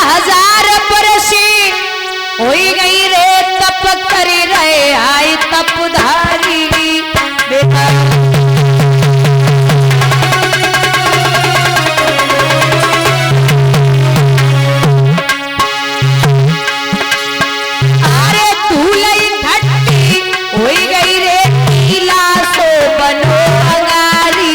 हजार बरसी होई गई रे तप करी रहे आई तपधारी बेटा। अरे धूलई घट्टी होई गई रे नीला सो बनो अंगारी।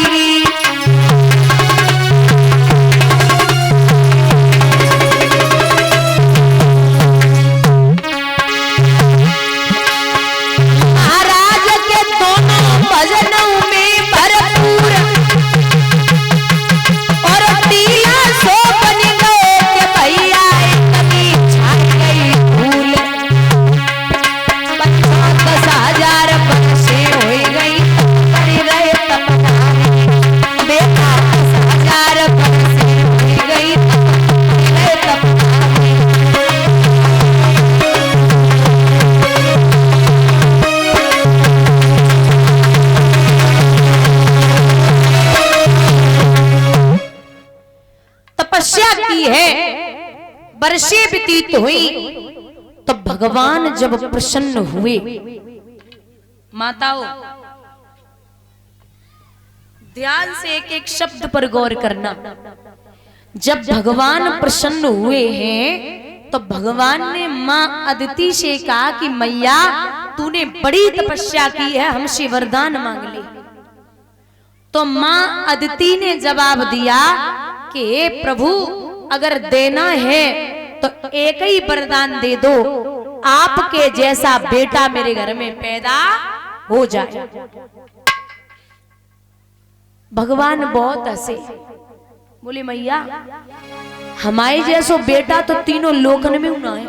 वर्षे व्यतीत हुई तो भगवान जब प्रसन्न हुए। माताओं ध्यान से एक एक शब्द पर गौर करना। जब भगवान प्रसन्न हुए हैं तो भगवान ने मां अदिति से कहा कि मैया तूने बड़ी तपस्या की है, हमसे वरदान मांग ले। तो मां अदिति ने जवाब दिया कि प्रभु अगर देना है तो एक ही वरदान दे दो, आपके जैसा बेटा मेरे घर में पैदा हो जाए। भगवान बहुत हंसे, बोले मैया हमारे जैसो बेटा तो तीनों लोकन में होना है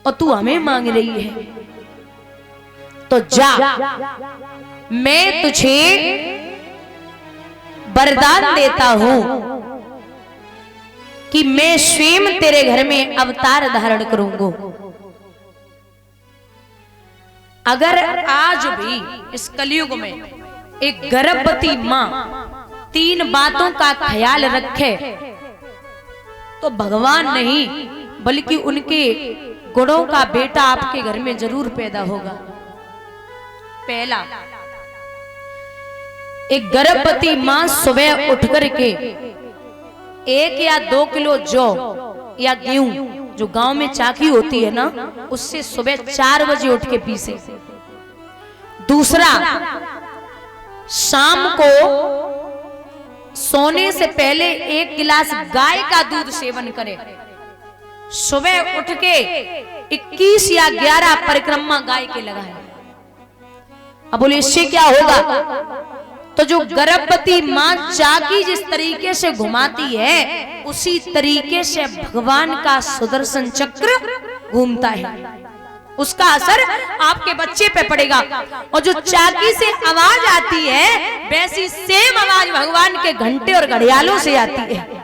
और तू हमें मांग रही है। तो जा, मैं तुझे वरदान देता हूं कि मैं स्वयं तेरे घर में अवतार धारण करूंगा। अगर आज भी इस कलयुग में एक गर्भवती मां 3 बातों का ख्याल रखे तो भगवान नहीं बल्कि उनके गुणों का बेटा आपके घर में जरूर पैदा होगा। पहला, एक गर्भवती मां सुबह उठ करके 1 या 2 किलो जौ या गेहूं, जो गांव में चाकी होती है ना, उससे सुबह 4 बजे उठ के पीसे। दूसरा, शाम को सोने से पहले 1 गिलास गाय का दूध सेवन करे। सुबह उठ के 21 या 11 परिक्रमा गाय के लगाए। अब बोले इससे क्या होगा? तो जो गर्भवती मां चाकी जिस तरीके से घुमाती है उसी तरीके से भगवान का सुदर्शन चक्र घूमता है, उसका असर आपके बच्चे पे पड़ेगा। और जो चाकी से आवाज आती है वैसी सेम आवाज भगवान के घंटे और घड़ियालों से आती है।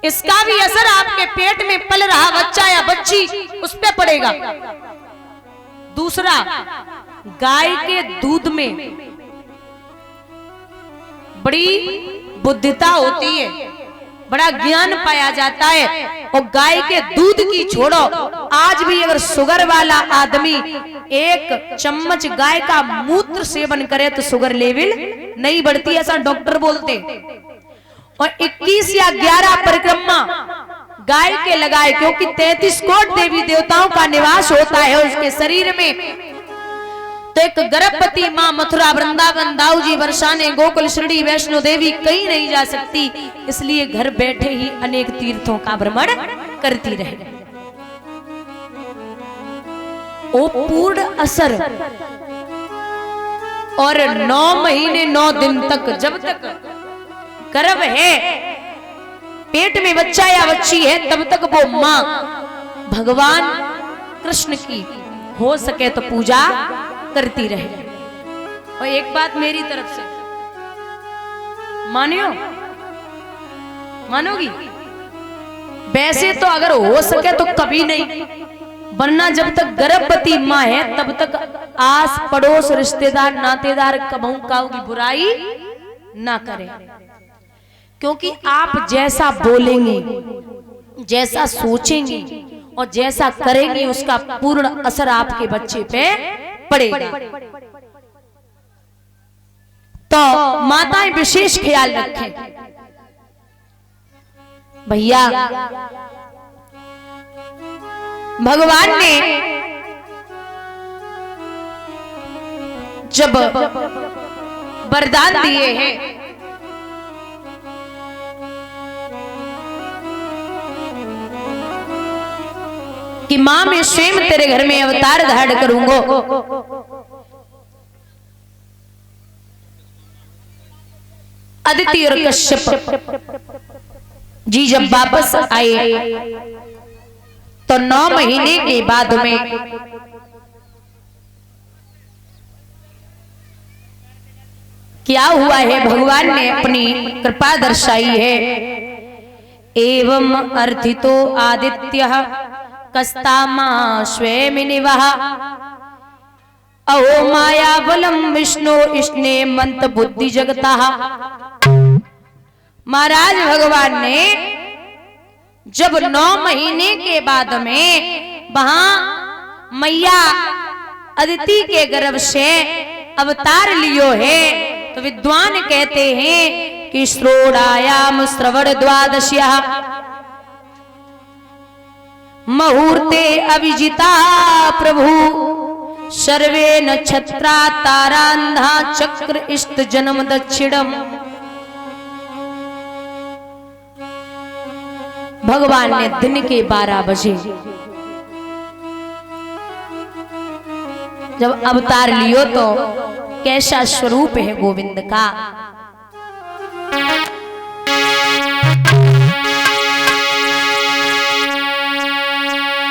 इसका भी असर आपके पेट में पल रहा बच्चा या बच्ची उस पे पड़ेगा। दूसरा, गाय के दूध में बड़ी बुद्धिता होती है, बड़ा ज्ञान पाया जाता है। और गाय के दूध की छोड़ो, आज भी अगर शुगर वाला आदमी 1 चम्मच गाय का मूत्र सेवन करे तो शुगर लेवल नहीं बढ़ती, ऐसा डॉक्टर बोलते। और 21 या 11 परिक्रमा गाय के लगाए, क्योंकि 33 कोट देवी देवताओं का निवास होता है उसके शरीर में। तो एक गर्भवती मां मथुरा, वृंदावन, दाऊजी, बरसाने, गोकुल, शिरडी, वैष्णो देवी कहीं नहीं जा सकती, इसलिए घर बैठे ही अनेक तीर्थों का भ्रमण करती रहे। ओ पूर्ण असर। और 9 महीने 9 दिन तक, जब तक गर्भ है, पेट में बच्चा या बच्ची है, तब तक वो मां भगवान कृष्ण की हो सके तो पूजा करती रहे। और एक बात मेरी तरफ से मानियो, मानोगी? वैसे तो अगर हो सके तो कभी नहीं, वरना जब तक गर्भवती मां है तब तक आस पड़ोस रिश्तेदार नातेदार कबहू काऊ की बुराई ना करें, क्योंकि आप जैसा बोलेंगे जैसा सोचेंगी और जैसा करेंगी उसका पूर्ण असर आपके बच्चे पे पड़ेगा। तो माताएं विशेष ख्याल रखें। भैया भगवान ने जब वरदान दिए हैं कि मां मैं स्वयं तेरे घर में अवतार धारण करूंगा, अदिति और कश्यप जी जब वापस आए तो 9 महीने के बाद में क्या हुआ है, भगवान ने अपनी कृपा दर्शाई है। एवं अर्थितो आदित्य कस्तामा स्वयमिनिवः अहो माया बलम विष्णु इष्णे मंत बुद्धि जगता। महाराज भगवान ने जब 9 महीने के बाद में वहां मैया अदिति के गर्भ से अवतार लियो है, तो विद्वान कहते हैं कि श्रोणायाम श्रवण द्वादश्या मुहूर्ते अविजिता प्रभु सर्वे नक्षत्रा तारांधा चक्र इष्ट जन्म दक्षिणम। भगवान ने दिन के 12 बजे जब अवतार लियो तो कैसा स्वरूप है गोविंद का।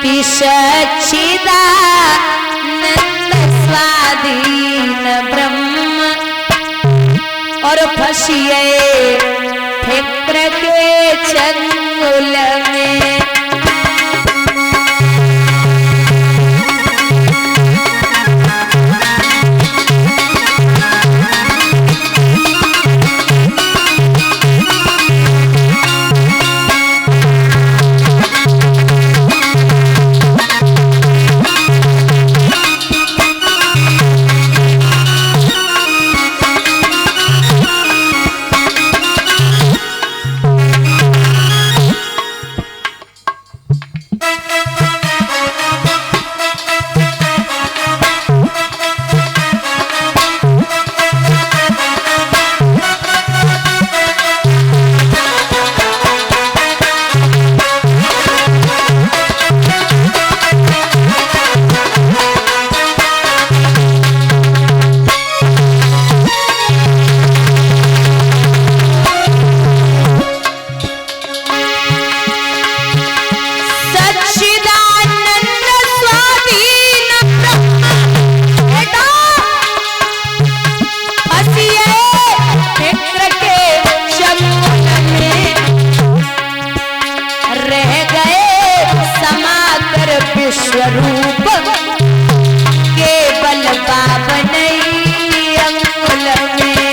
कि सच्चिदानंद स्वाधीन ब्रह्म और फसिए फिक्र के चंगुल में। स्वरूप केवल पावन अंगुल में।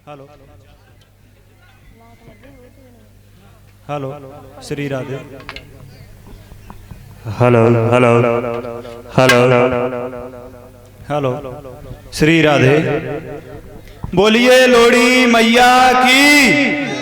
Hello hello Shri Radhe hello hello hello hello Shri Radhe बोलिए लोड़ी मैया की